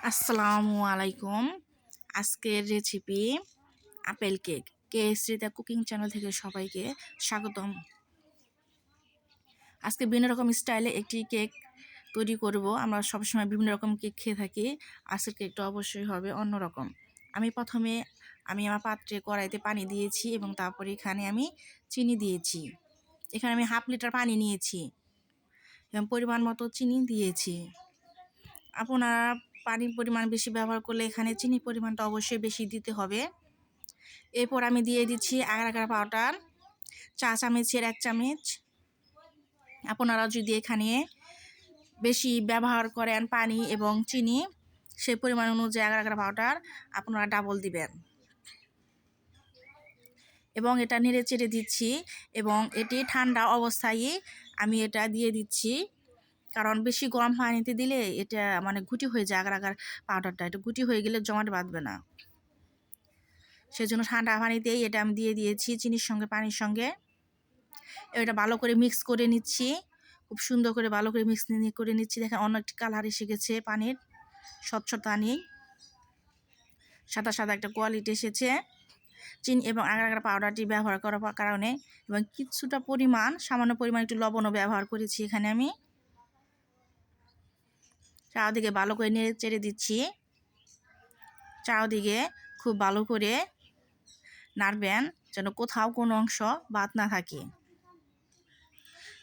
আসসালামু আলাইকুম। আজকের রেসিপি আপেল কেক। কেএসরিতা কুকিং চ্যানেল থেকে সবাইকে স্বাগতম। আজকে বিভিন্ন রকম স্টাইলে একটি কেক তৈরি করব। আমরা সবসময় বিভিন্ন রকম কেক খেয়ে থাকি, আজকের কেকটা অবশ্যই হবে অন্যরকম। প্রথমে আমার পাত্রে কড়াইতে পানি দিয়েছি এবং তারপরে এখানে আমি চিনি দিয়েছি। এখানে আমি 1/2 লিটার পানি নিয়েছি এবং পরিমাণ মতো চিনি দিয়েছি। আপনারা পানির পরিমাণ বেশি ব্যবহার করলে এখানে চিনির পরিমাণটা অবশ্যই বেশি দিতে হবে। এরপর আমি দিয়ে দিচ্ছি আগার আগার পাউডার 4 চামচের 1 চামচ। আপনারা যদি এখানে বেশি ব্যবহার করেন পানি এবং চিনি, সেই পরিমাণ অনুযায়ী আগার আগার পাউডার আপনারা ডাবল দিবেন। এবং এটা নেড়ে চেড়ে দিচ্ছি এবং এটি ঠান্ডা অবস্থায় আমি এটা দিয়ে দিচ্ছি, কারণ বেশি গরম পানিতে দিলে এটা গুটি হয়ে যায়। আগার আগার পাউডারটা এটা গুটি হয়ে গেলে জমাট বাঁধবে না, সেজন্য ঠান্ডা পানিতেই এটা আমি দিয়ে দিয়েছি চিনির সঙ্গে পানির সঙ্গে। এটা ভালো করে মিক্স করে নিচ্ছি, খুব সুন্দর করে ভালো করে মিক্স করে নিচ্ছি। দেখেন অন্য একটি কালার এসে গেছে, পানির স্বচ্ছতা নেই, সাদা সাদা একটা কোয়ালিটি এসেছে। চিনি এবং আগার আগার পাউডারটি ব্যবহার করার কারণে এবং কিছুটা পরিমাণ সামান্য পরিমাণ একটু লবণও ব্যবহার করেছি। এখানে আমি চারদিকে ভালো করে নেড়ে চেড়ে দিচ্ছি। চারদিকে খুব ভালো করে নাড়বেন যেন কোথাও কোনো অংশ বাদ না থাকে।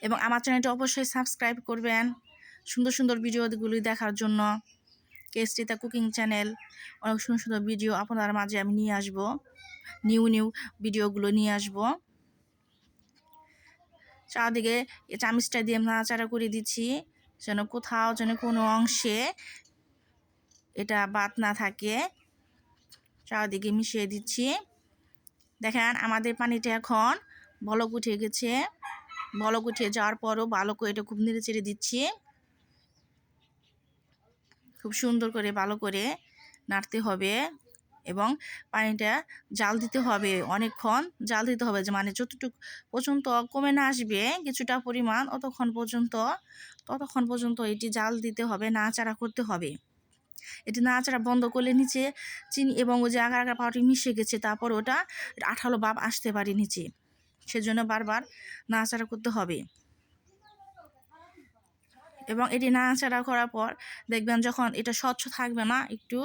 এবং আমার চ্যানেলটি অবশ্যই সাবস্ক্রাইব করবেন সুন্দর সুন্দর ভিডিওগুলি দেখার জন্য। কেএসরিতা কুকিং চ্যানেল, অনেক সুন্দর সুন্দর ভিডিও আপনার মাঝে আমি নিয়ে আসব, নিউ ভিডিওগুলো নিয়ে আসব। চারদিকে চামচটা দিয়ে নাড়াচাড়া করে দিচ্ছি যেন কোথাও যেন কোনো অংশে এটা বাদ না থাকে। চারদিকে মিশিয়ে দিচ্ছি। দেখেন আমাদের পানিটা এখন বলক উঠে গেছে। বলক উঠে যাওয়ার পরও ভালো করে এটা খুব নেড়ে চেড়ে দিচ্ছি। খুব সুন্দর করে ভালো করে নাড়তে হবে এবং পানিটা জাল দিতে হবে, অনেকক্ষণ জাল দিতে হবে, যে যতটুকু পর্যন্ত কমে না আসবে কিছুটা পরিমাণ ততক্ষণ পর্যন্ত এটি জাল দিতে হবে, নাড়াচাড়া করতে হবে। এটি নাড়াচাড়া বন্ধ করলে নিচে চিনি এবং ওই যে আগার আগার পাউডার মিশে গেছে, তারপর ওটা আঠালো ভাব আসতে পারে নিচে, সেজন্য বারবার নাড়াচাড়া করতে হবে। এবং এটি নাড়াচাড়া করার পর দেখবেন যখন এটা স্বচ্ছ থাকবে না, একটু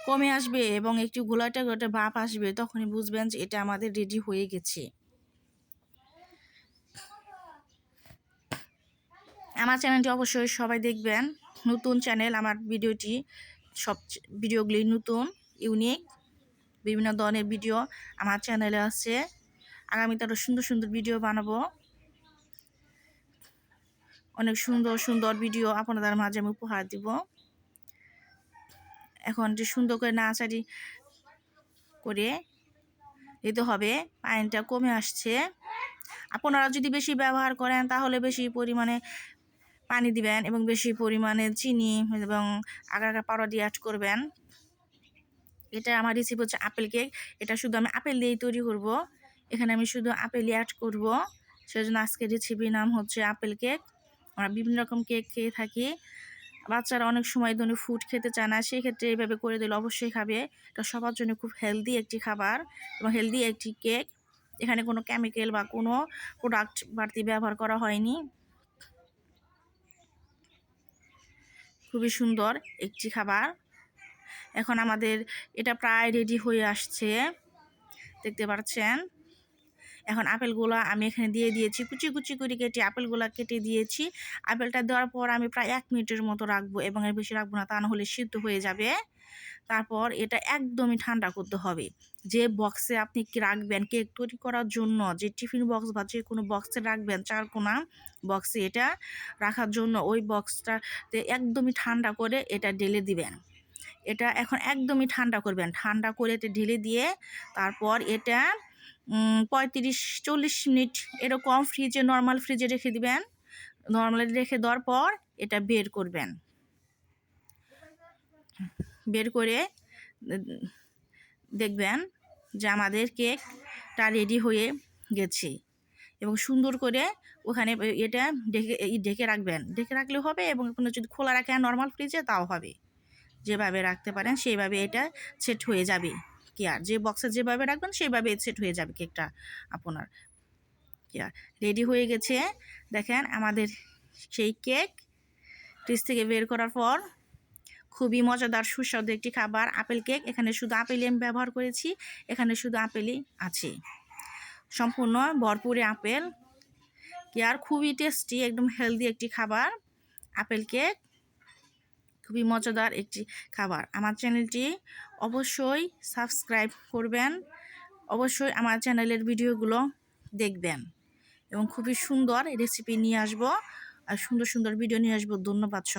কমে আসবে এবং একটু ঘোলাটে ঘোলাটে ভাপ আসবে, তখনই বুঝবেন যে এটা আমাদের রেডি হয়ে গেছে। আমার চ্যানেলটি অবশ্যই সবাই দেখবেন, নতুন চ্যানেল আমার সব ভিডিওগুলি নতুন, ইউনিক, বিভিন্ন ধরনের ভিডিও আমার চ্যানেলে আছে। আগামীতে আরও সুন্দর সুন্দর ভিডিও বানাবো, অনেক সুন্দর সুন্দর ভিডিও আপনাদের মাঝে আমি উপহার দিব। এখন যে সুন্দর করে নাড়াচাড়ি করে দিতে হবে, পানিটা কমে আসছে। আপনারা যদি বেশি ব্যবহার করেন তাহলে বেশি পরিমাণে পানি দিবেন এবং বেশি পরিমাণে চিনি এবং আগার আগার পাউডার দিয়ে অ্যাড করবেন। এটা আমার রেসিপি হচ্ছে আপেল কেক। এটা শুধু আমি আপেল দিয়েই তৈরি করব, এখানে আমি শুধু আপেলই অ্যাড করব, সেজন্য আজকের রেসিপির নাম হচ্ছে আপেল কেক। আমরা বিভিন্ন রকম কেক খেয়ে থাকি, বাচ্চারা অনেক সময় ধরনের ফুড খেতে চায় না, সেক্ষেত্রে এইভাবে করে দিলে অবশ্যই খাবে। এটা সবার জন্য খুব হেলদি একটি খাবার এবং হেলদি একটি কেক। এখানে কোনো কেমিক্যাল বা কোনো প্রোডাক্ট বাড়তি ব্যবহার করা হয়নি। খুবই সুন্দর একটি খাবার। এখন আমাদের এটা প্রায় রেডি হয়ে আসছে, দেখতে পাচ্ছেন। এখন আপেলগুলো আমি এখানে দিয়ে দিয়েছি, কুচি কুচি করে কেটে আপেলগুলো কেটে দিয়েছি। আপেলটা দেওয়ার পর আমি প্রায় 1 মিনিটের মতো রাখবো এবং এর বেশি রাখবো না, তা না হলে সিদ্ধ হয়ে যাবে। তারপর এটা একদমই ঠান্ডা করতে হবে। যে বক্সে আপনি কি রাখবেন কেক তৈরি করার জন্য, যে টিফিন বক্স বা যে কোনো বক্সে রাখবেন, চারকোনা বক্সে এটা রাখার জন্য, ওই বক্সটাতে একদমই ঠান্ডা করে এটা ঢেলে দিবেন। এটা এখন একদমই ঠান্ডা করবেন, ঠান্ডা করে এটা ঢেলে দিয়ে তারপর এটা 35-40 মিনিট এরকম নর্মাল ফ্রিজে রেখে দিবেন। নর্মালি রেখে দেওয়ার পর এটা বের করবেন। বের করে দেখবেন যে আমাদের কেকটা রেডি হয়ে গেছে এবং সুন্দর করে ওখানে এটা ঢেকে রাখবেন, ঢেকে রাখলেও হবে এবং কোনো যদি খোলা রাখেন নর্মাল ফ্রিজে তাও হবে। যেভাবে রাখতে পারেন সেইভাবে এটা সেট হয়ে যাবে। কি আর যে বক্সে যেভাবে রাখবেন সেইভাবে সেট হয়ে যাবে কেকটা আপনার। কি আর রেডি হয়ে গেছে দেখেন আমাদের সেই কেক ফ্রিজ থেকে বের করার পর। খুবই মজাদার সুস্বাদু একটি খাবার আপেল কেক। এখানে শুধু আপেলই আমি ব্যবহার করেছি, এখানে শুধু আপেলই আছে, সম্পূর্ণ ভরপুরে আপেল। কি আর খুবই টেস্টি, একদম হেলদি একটি খাবার আপেল কেক, খুবই মজাদার একটি খাবার। আমার চ্যানেলটি অবশ্যই সাবস্ক্রাইব করবেন, অবশ্যই আমার চ্যানেলের ভিডিওগুলো দেখবেন এবং খুবই সুন্দর রেসিপি নিয়ে আসবো আর সুন্দর সুন্দর ভিডিও নিয়ে আসবো। ধন্যবাদ সবাই।